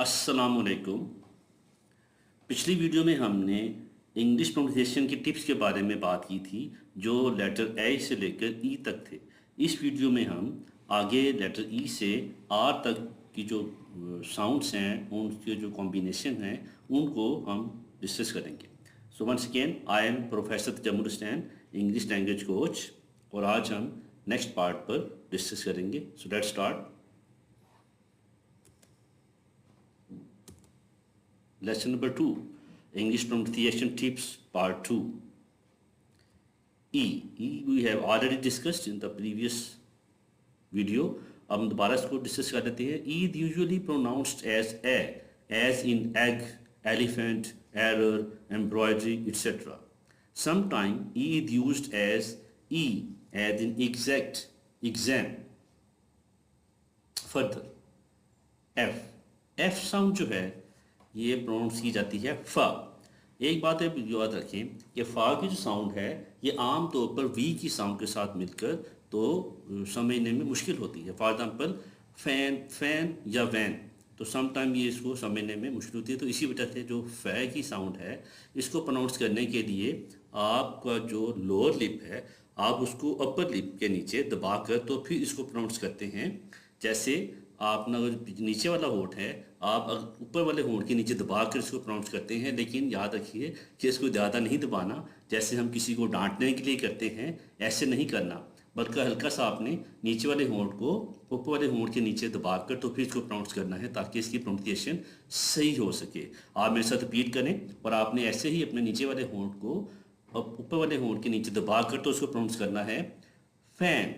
अस्सलामुअलैकुम। पिछली वीडियो में हमने इंग्लिश प्रोनाउंसिएशन की टिप्स के बारे में बात की थी जो लेटर ए से लेकर ई तक थे। इस वीडियो में हम आगे लेटर ई से आर तक की जो साउंड्स हैं उनके जो कॉम्बिनेशन हैं उनको हम डिस्कस करेंगे। So once again I am professor Tajammul Hussain, English language coach, और आज हम नेक्स्ट पार्ट पर डिस्कस करेंगे। So let's start. Lesson number 2, English pronunciation tips part 2. E we have already discussed in the previous video. अब हम दोबारा इसको डिस्कस कर लेते हैं। E usually pronounced as in egg, elephant, error, embroidery etc. Sometime E used as e as in exact, exam. Further, f sound जो है ये प्रोनाउंस की जाती है फ। एक बात है याद रखें कि फ़ा की जो साउंड है ये आम तौर पर वी की साउंड के साथ मिलकर तो समझने में मुश्किल होती है। फॉर एग्जांपल फैन या वैन, तो समटाइम ये इसको समझने में मुश्किल होती है। तो इसी वजह से जो फ़ै की साउंड है इसको प्रोनाउंस करने के लिए आपका जो लोअर लिप है आप उसको अपर लिप के नीचे दबाकर तो फिर इसको प्रोनाउंस करते हैं। जैसे आपका नीचे वाला होंठ है आप ऊपर वाले होंठ के नीचे दबा कर इसको प्रोनाउंस करते हैं, लेकिन याद रखिए कि इसको ज़्यादा नहीं दबाना। जैसे हम किसी को डांटने के लिए करते हैं ऐसे नहीं करना, बल्कि हल्का सा आपने नीचे वाले होंठ को ऊपर वाले होंठ के नीचे दबा कर तो फिर इसको प्रोनाउंस करना है ताकि इसकी प्रोनाउंसिएशन सही हो सके। आप मेरे साथ रिपीट करें और आपने ऐसे ही अपने नीचे वाले होंठ को ऊपर वाले होंठ के नीचे दबा कर तो उसको प्रोनाउंस करना है। Fan,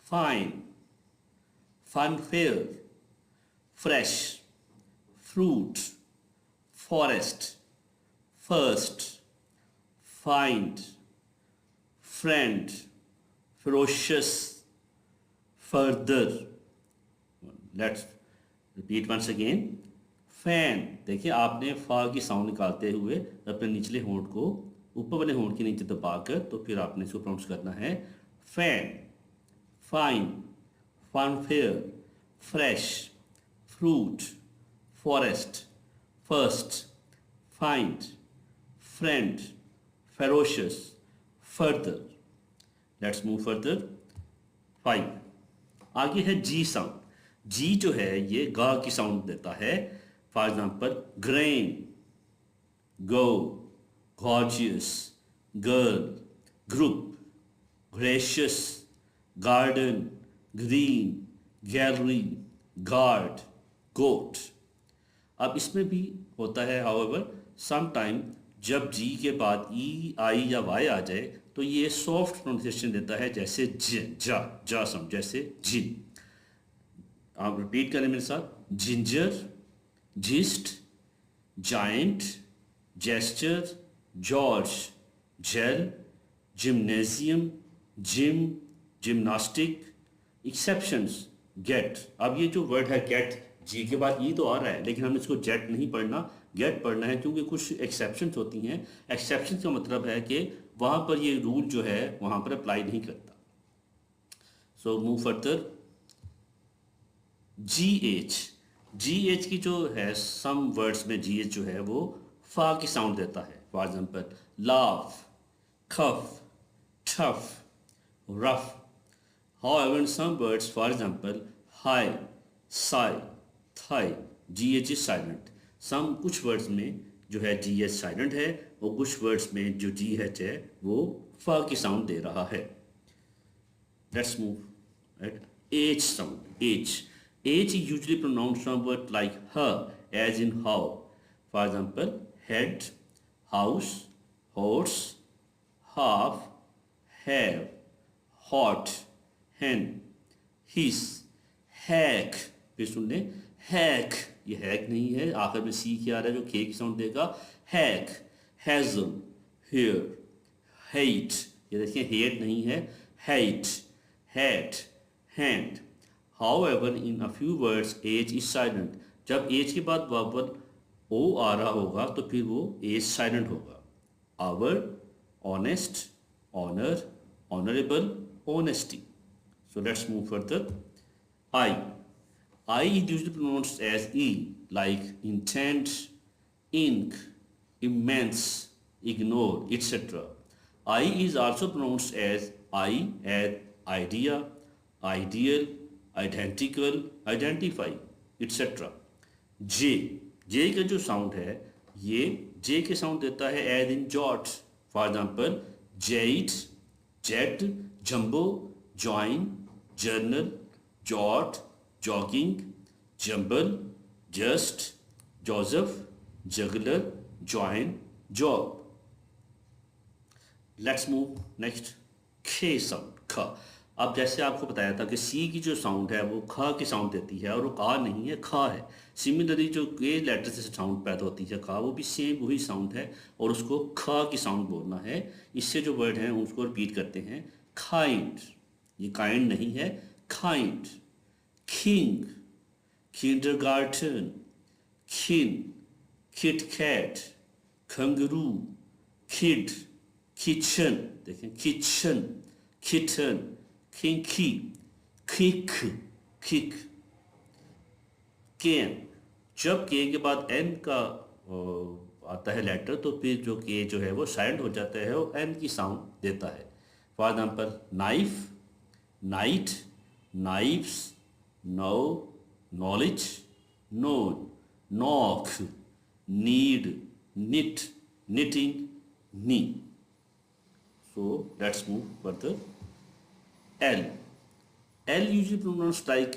fine, funfair, fresh, fruit, forest, first, find, friend, ferocious, further. Let's repeat once again. Fan, देखिए आपने फा की साउंड निकालते हुए अपने निचले होंठ को ऊपर वाले होंठ के नीचे दबाकर तो फिर आपने इसको प्रोनाउंस करना है fan. Fine, funfair, fresh, fruit, forest, first, find, friend, ferocious, further. Let's move further. 5. आगे है जी साउंड। जी जो है ये गा की साउंड देता है। For example grain, go, gorgeous, girl, group, gracious, garden, green, gallery, guard, goat. अब इसमें भी होता है हाउएवर समटाइम जब जी के बाद ई, आई या वाई आ जाए तो ये सॉफ्ट प्रोनाउंसिएशन देता है, जैसे जा साउंड, जैसे जिन। आप रिपीट करें मेरे साथ। Ginger, gist, giant, gesture, George, gel, gymnasium, gym, gymnastic, exceptions, get. अब ये जो वर्ड है गेट, जी के बाद ई तो आ रहा है लेकिन हम इसको जेट नहीं पढ़ना, गेट पढ़ना है, क्योंकि कुछ एक्सेप्शंस होती हैं। एक्सेप्शंस का मतलब है कि वहाँ पर ये रूल जो है वहाँ पर अप्लाई नहीं करता। So move further. जी एच की जो है सम वर्ड्स में जी एच जो है वो फा की साउंड देता है। फॉर एग्जाम्पल लाफ, खफ, tough, rough. However, in some words, for example, high, sigh, thigh, GH is silent. Some कुछ words में जो है GH silent है और कुछ words में जो GH है वो फा की sound दे रहा है। Let's move at H sound. H usually pronounced somewhat like her, as in how. For example, head, house, horse, half, have, hot, hen, his, hack। फिर सुन लें हैक, ये हैक नहीं है, आखिर में सी क्या आ रहा है जो के की साउंड देगा। हैक, हैजल, हेयर, हेट, ये देखिए हेट नहीं है, hate, hat, hand. However in a few words H is silent. जब एज के बाद वावल ओ आ रहा होगा तो फिर वो एज साइलेंट होगा। Hour, honest, honour, honourable, honesty. So let's move further. I. I is usually pronounced as E, like intent, ink, immense, ignore, etc. I is also pronounced as idea, ideal, identical, identify, etc. जे जे का जो sound है, ये जे के sound देता है as in jot. For example jet, jet, jumbo, join, journal, jot, jogging, jumble, just, Joseph, juggler, join, job. Let's move next. खे sound, ख. अब जैसे आपको बताया था कि सी की जो साउंड है वो ख की साउंड देती है और वो का नहीं है, ख है. सिमिलरली जो के लेटर से साउंड पैदा होती है खा, वो भी सेम वही साउंड है और उसको ख की साउंड बोलना है. इससे जो वर्ड हैं उसको रिपीट करते हैं. काइंड, ये काइंड नहीं है, kind. King, kindergarten, kin, kit cat, kangaroo, kid, kitchen, देखें kitchen, kitten, kinky, kick, kick. Can, जब के के बाद एन का आता है लेटर तो फिर जो के जो है वो साइलेंट हो जाता है और एन की साउंड देता है. For example knife, night, knifes, know, knowledge, known, knock, knead, knit, knitting, knee. So let's move further. L. L usually pronounced like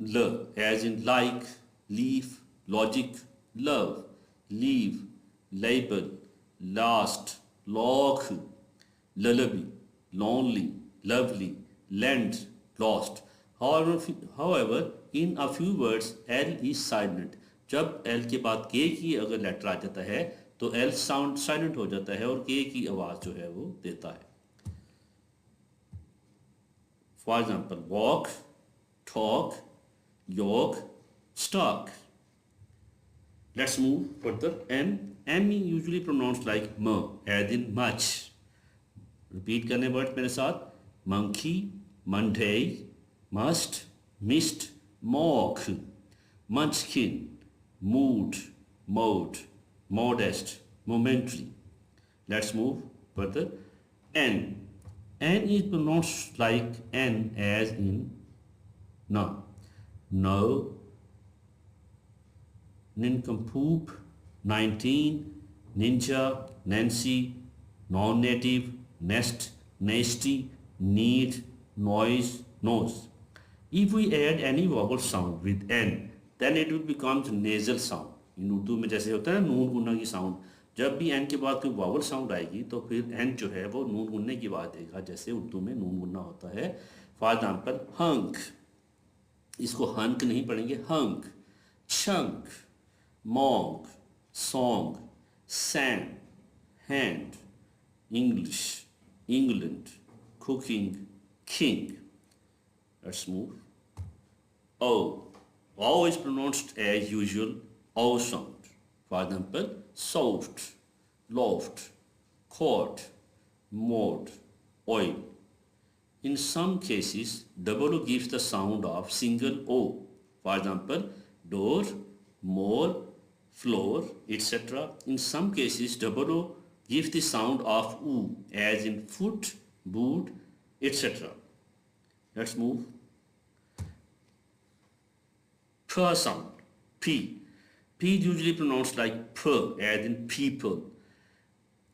L, as in like, leaf, logic, love, leave, label, last, lock, lullaby, lonely, lovely, lend, lost. However, in a few words, L is silent. जब L के बाद K की अगर letter आ जाता है तो L sound silent हो जाता है और K की आवाज़ जो है वो देता है. For example walk, talk, yolk, stock. Let's move further. M. M usually pronounced like म, एज इन मच. रिपीट करने वर्ड मेरे साथ. Monkey, Monday, must, mist, mock, munchkin, mood, mode, modest, momentary. Let's move further. N. N is pronounced like N as in no, no, nincompoop, 19, ninja, Nancy, non-native, nest, nasty, need, noise, nose. If we add any vowel sound with N, then it will become nasal sound. इन उर्दू में जैसे होता है नून गुन्ना की sound, जब भी N के बाद कोई वावल साउंड आएगी तो फिर एन जो है वो नून गुन्ने की आवाज़ देगा, जैसे उर्दू में नून गुन्ना होता है. फॉर एग्जाम्पल हंक, इसको हंक नहीं पढ़ेंगे, hunk. Chunk, मॉन्ग, song, sand, hand, English, England, cooking, king. Let's move. O. O is pronounced as usual O sound. For example, soft, loft, court, mode, oil. In some cases, double O gives the sound of single O. For example, door, more, floor, etc. In some cases, double O gives the sound of U, as in foot, boot, etc. Let's move. P sound, P. P is usually pronounced like P, as in people.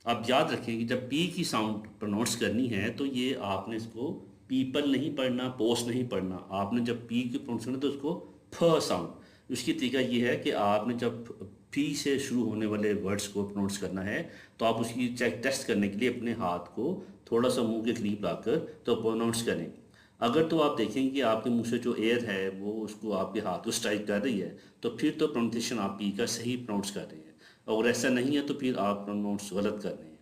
आप याद रखें कि जब P की sound pronounce करनी है तो ये आपने इसको पीपल नहीं पढ़ना, पोस्ट नहीं पढ़ना. आपने जब P की प्रोनाउंस करना तो उसको P साउंड. उसकी तरीका ये है कि आपने जब P से शुरू होने वाले वर्ड्स को प्रोनाउंस करना है तो आप उसकी चेक टेस्ट करने के लिए अपने हाथ को थोड़ा सा मुंह के करीब लाकर तो प्रोनाउंस करें. अगर तो आप देखें कि आपके मुंह से जो एयर है वो उसको आपके हाथ को स्ट्राइक कर रही है तो फिर तो प्रोनाउंसिएशन आप पी का सही प्रोनाउंस कर रहे हैं. और ऐसा नहीं है तो फिर आप प्रोनाउंस गलत कर रहे हैं.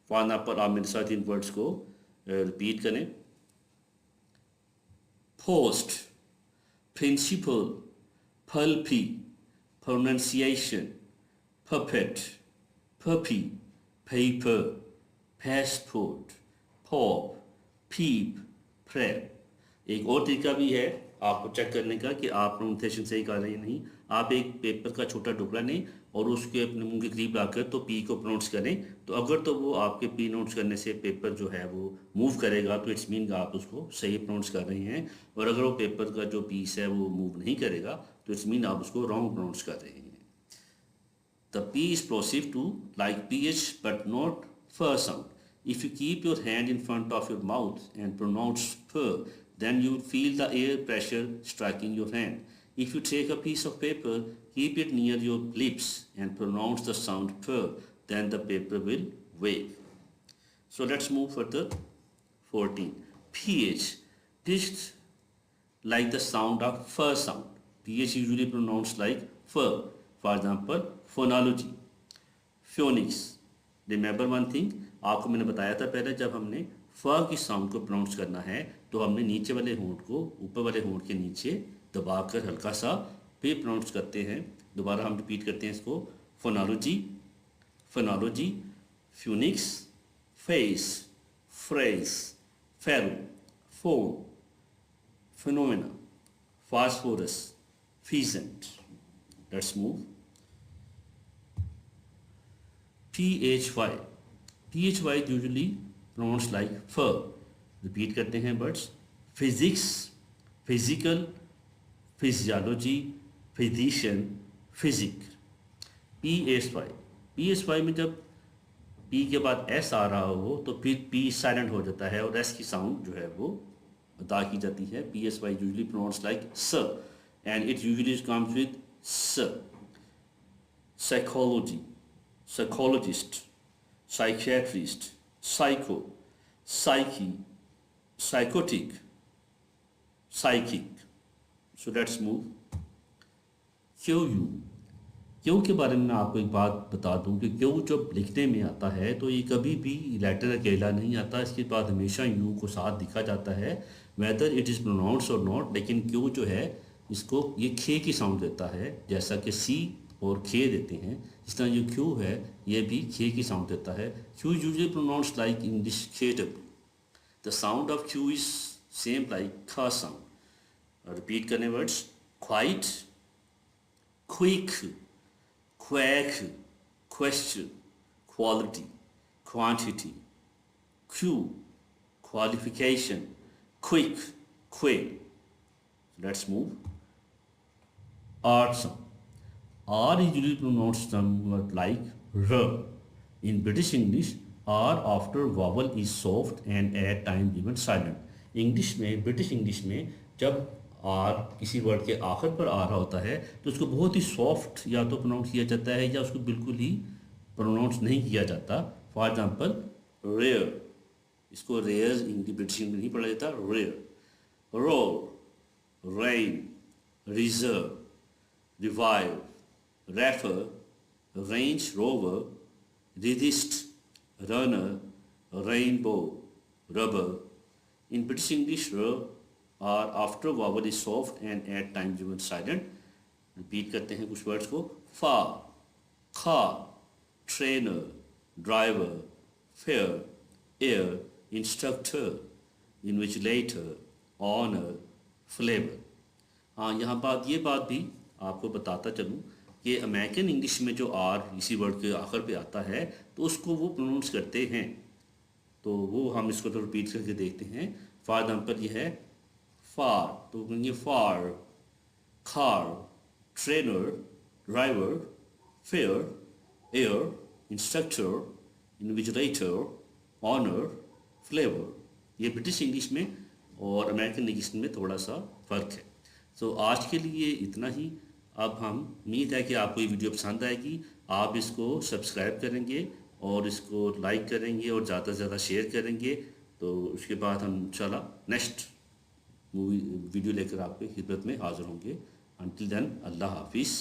फॉर एग्जाम्पल आप मेरे साथ इन वर्ड्स को रिपीट करें. Post, principal, pulpy, pronunciation, puppet, puppy, paper, passport, pop, peep, prep. एक और तरीका भी है आपको चेक करने का कि आप प्रोनाउंसिएशन सही कर रहे हैं नहीं। आप एक पेपर का छोटा टुकड़ा लें और उसके अपने मुंह के करीब लाकर तो पी को प्रोनाउंस करें, तो अगर तो वो आपके पी नोट्स करने से पेपर जो है वो मूव करेगा तो इट्स मीन आप उसको सही प्रोनाउंस कर रहे हैं, और अगर वो पेपर का जो पीस है वो मूव नहीं करेगा तो इट्स मीन आप उसको रॉन्ग प्रोनाउंस कर रहे हैं। The P is plosive too, like PH, but not F sound. If you keep your hand in front of your mouth and pronounce F, then you will feel the air pressure striking your hand. If you take a piece of paper, keep it near your lips and pronounce the sound F, then the paper will wave. So let's move further. 14. PH, pitched like the sound of F sound. PH usually pronounced like F. For example, phonology, phoenix. Remember one thing, आपको मैंने बताया था पहले, जब हमने फ की sound को प्रोनाउंस करना है तो हमने नीचे वाले होंठ को ऊपर वाले होंठ के नीचे दबाकर हल्का सा फिर प्रोनाउंस करते हैं। दोबारा हम रिपीट करते हैं इसको। Phonology, phonology, phonics, phase, phrase, pharaoh, phone, phenomena, phosphorus, pheasant. Let's move. PHY. PHY usually pronounced like fur. Repeat करते हैं words. Physics, physical, physiology, physician, physic. PHY. PHY में जब P के बाद S आ रहा हो तो फिर P साइलेंट हो जाता है और S की साउंड जो है वो अदा की जाती है। PSY usually pronounced like S and it usually comes with S. Psychology, psychologist, psychiatrist, psycho, psyche, psychotic, psychic. So let's move. QU. Q के बारे में मैं आपको एक बात बता दूं कि क्यू जब लिखने में आता है तो ये कभी भी लेटर अकेला नहीं आता, इसके बाद हमेशा यू को साथ दिखा जाता है वेदर इट इज़ प्रोनाउंस और नॉट। लेकिन क्यू जो है इसको ये खे की साउंड देता है, जैसा कि सी और खे देते हैं, इस तरह जो क्यू है ये भी खे की साउंड देता है। Q usually pronounce like English खेटेबल। The sound of Q is same like ख साउंड। रिपीट करने words, quite, quick, quack, question, quality, quantity, queue, qualification, quick, quail. Let's move. R sound. R is usually pronounced somewhat like R. In British English, R after vowel is soft and at times even silent. English में, British English में जब are किसी word के आखिर पर आ रहा होता है तो उसको बहुत ही सॉफ्ट या तो प्रोनाउंस किया जाता है या उसको बिल्कुल ही प्रोनाउंस नहीं किया जाता। फॉर एग्जांपल रेयर, इसको रेयर इंग्लिश ब्रिटिश में नहीं पढ़ा जाता, rare. Role, rain, reserve, revive, refer, range rover, resist, runner, rainbow, rubber. In British English और after vowel is soft and at times even silent. Repeat करते हैं कुछ words को। Far, car, trainer, driver, fair, air, instructor, invigilator, honour, flavour. हाँ, यहाँ ये बात भी आपको बताता चलूँ कि अमेरिकन इंग्लिश में जो आर इसी वर्ड के आखिर पे आता है तो उसको वो प्रोनाउंस करते हैं, तो वो हम इसको तो रिपीट करके देखते हैं। फॉर एग्जाम्पल ये है फार, तो कहेंगे far, car, trainer, driver, fair, air, instructor, invigilator, honour, flavour. ये ब्रिटिश इंग्लिश में और अमेरिकन इंग्लिश में थोड़ा सा फ़र्क है। तो आज के लिए इतना ही। अब हम उम्मीद है कि आपको ये वीडियो पसंद आएगी, आप इसको सब्सक्राइब करेंगे और इसको लाइक करेंगे और ज़्यादा से ज़्यादा शेयर करेंगे, तो उसके बाद हम इंशाल्लाह नेक्स्ट वीडियो लेकर आपके खिदमत में हाज़िर होंगे। अंटिल देन, अल्लाह हाफिज़।